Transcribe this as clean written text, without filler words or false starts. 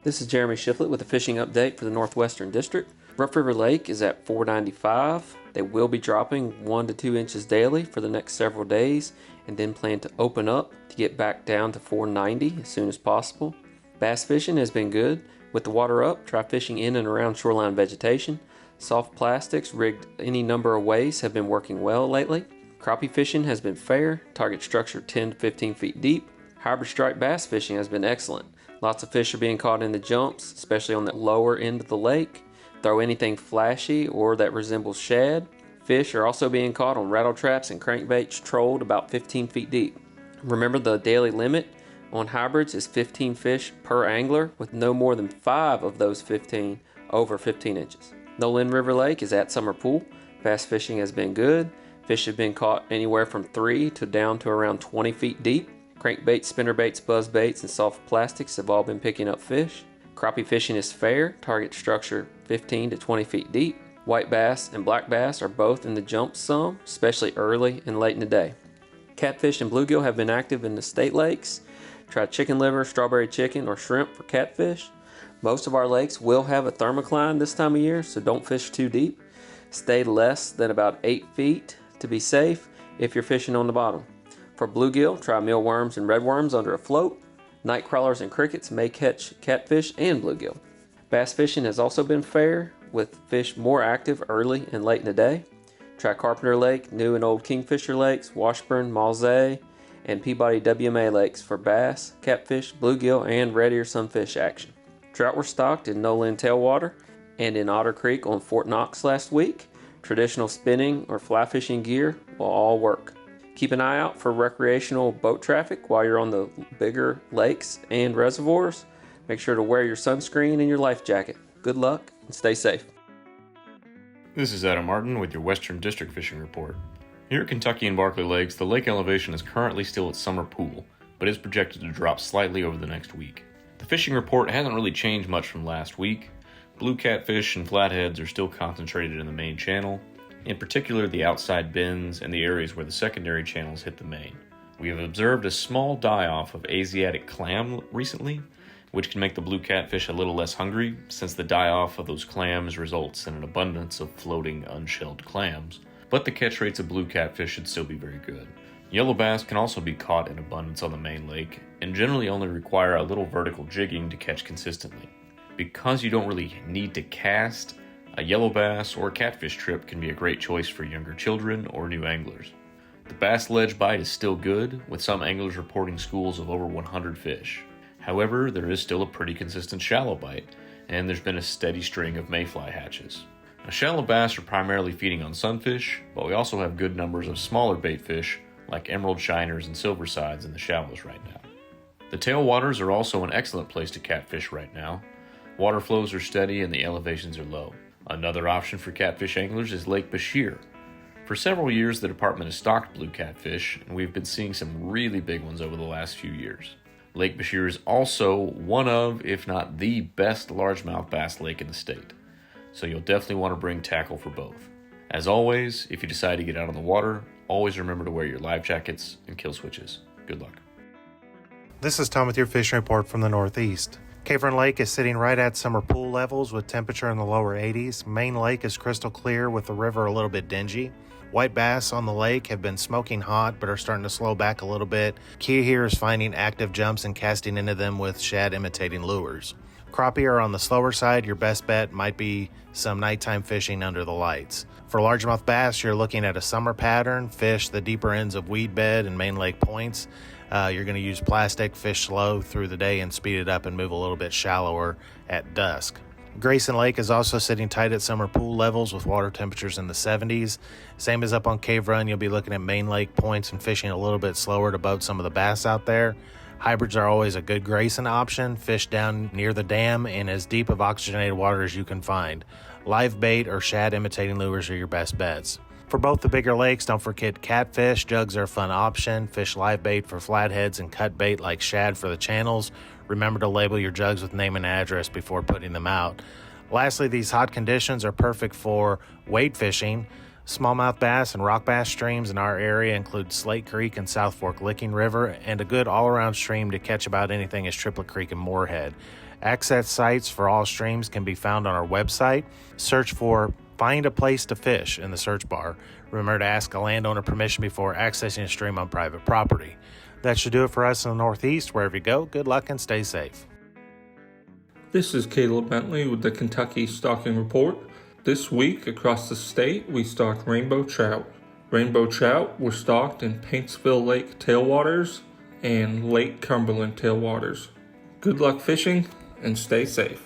This is Jeremy Shiflett with a fishing update for the Northwestern District. Rough River Lake is at 495. They will be dropping 1 to 2 inches daily for the next several days and then plan to open up to get back down to 490 as soon as possible. Bass fishing has been good. With the water up, try fishing in and around shoreline vegetation. Soft plastics rigged any number of ways have been working well lately. Crappie fishing has been fair. Target structure 10 to 15 feet deep. Hybrid striped bass fishing has been excellent. Lots of fish are being caught in the jumps, especially on the lower end of the lake. Throw anything flashy or that resembles shad. Fish are also being caught on rattle traps and crankbaits trolled about 15 feet deep. Remember, the daily limit on hybrids is 15 fish per angler, with no more than 5 of those 15 over 15 inches. Nolin River Lake is at summer pool. Bass fishing has been good. Fish have been caught anywhere from 3 to down to around 20 feet deep. Crankbaits, spinnerbaits, buzzbaits, and soft plastics have all been picking up fish. Crappie fishing is fair. Target structure 15 to 20 feet deep. White bass and black bass are both in the jumps some, especially early and late in the day. Catfish and bluegill have been active in the state lakes. Try chicken liver, strawberry chicken, or shrimp for catfish. Most of our lakes will have a thermocline this time of year, so don't fish too deep. Stay less than about 8 feet to be safe if you're fishing on the bottom. For bluegill, try mealworms and redworms under a float. Night crawlers and crickets may catch catfish and bluegill. Bass fishing has also been fair, with fish more active early and late in the day. Try Carpenter Lake, New and Old Kingfisher Lakes, Washburn, Malzay, and Peabody WMA Lakes for bass, catfish, bluegill, and red ear sunfish action. Trout were stocked in Nolin Tailwater and in Otter Creek on Fort Knox last week. Traditional spinning or fly fishing gear will all work. Keep an eye out for recreational boat traffic while you're on the bigger lakes and reservoirs. Make sure to wear your sunscreen and your life jacket. Good luck and stay safe. This is Adam Martin with your Western District Fishing Report. Here at Kentucky and Barkley Lakes, the lake elevation is currently still at summer pool, but is projected to drop slightly over the next week. The fishing report hasn't really changed much from last week. Blue catfish and flatheads are still concentrated in the main channel, in particular the outside bends and the areas where the secondary channels hit the main. We have observed a small die-off of Asiatic clam recently, which can make the blue catfish a little less hungry, since the die-off of those clams results in an abundance of floating unshelled clams, but the catch rates of blue catfish should still be very good. Yellow bass can also be caught in abundance on the main lake, and generally only require a little vertical jigging to catch consistently. Because you don't really need to cast, a yellow bass or catfish trip can be a great choice for younger children or new anglers. The bass ledge bite is still good, with some anglers reporting schools of over 100 fish. However, there is still a pretty consistent shallow bite, and there's been a steady string of mayfly hatches. Now, shallow bass are primarily feeding on sunfish, but we also have good numbers of smaller bait fish like emerald shiners and silver sides in the shallows right now. The tailwaters are also an excellent place to catfish right now. Water flows are steady and the elevations are low. Another option for catfish anglers is Lake Bashir. For several years, the department has stocked blue catfish, and we've been seeing some really big ones over the last few years. Lake Bashir is also one of, if not the best largemouth bass lake in the state, so you'll definitely want to bring tackle for both. As always, if you decide to get out on the water, always remember to wear your life jackets and kill switches. Good luck. This is Tom with your fishing report from the Northeast. Cavern Lake is sitting right at summer pool levels with temperature in the lower 80s. Main Lake is crystal clear with the river a little bit dingy. White bass on the lake have been smoking hot but are starting to slow back a little bit. Key here is finding active jumps and casting into them with shad imitating lures. Crappie are on the slower side. Your best bet might be some nighttime fishing under the lights. For largemouth bass, you're looking at a summer pattern. Fish the deeper ends of weed bed and main lake points. You're going to use plastic, fish slow through the day and speed it up and move a little bit shallower at dusk. Grayson Lake is also sitting tight at summer pool levels with water temperatures in the 70s. Same as up on Cave Run, you'll be looking at main lake points and fishing a little bit slower to boat some of the bass out there. Hybrids are always a good Grayson option. Fish down near the dam in as deep of oxygenated water as you can find. Live bait or shad imitating lures are your best bets. For both the bigger lakes, don't forget catfish. Jugs are a fun option. Fish live bait for flatheads and cut bait like shad for the channels. Remember to label your jugs with name and address before putting them out. Lastly, these hot conditions are perfect for wade fishing. Smallmouth bass and rock bass streams in our area include Slate Creek and South Fork Licking River, and a good all-around stream to catch about anything is Triplet Creek and Moorhead. Access sites for all streams can be found on our website. Search for Find a Place to Fish in the search bar. Remember to ask a landowner permission before accessing a stream on private property. That should do it for us in the Northeast. Wherever you go, good luck and stay safe. This is Caleb Bentley with the Kentucky Stocking Report. This week, across the state, we stocked rainbow trout. Rainbow trout were stocked in Paintsville Lake tailwaters and Lake Cumberland tailwaters. Good luck fishing and stay safe.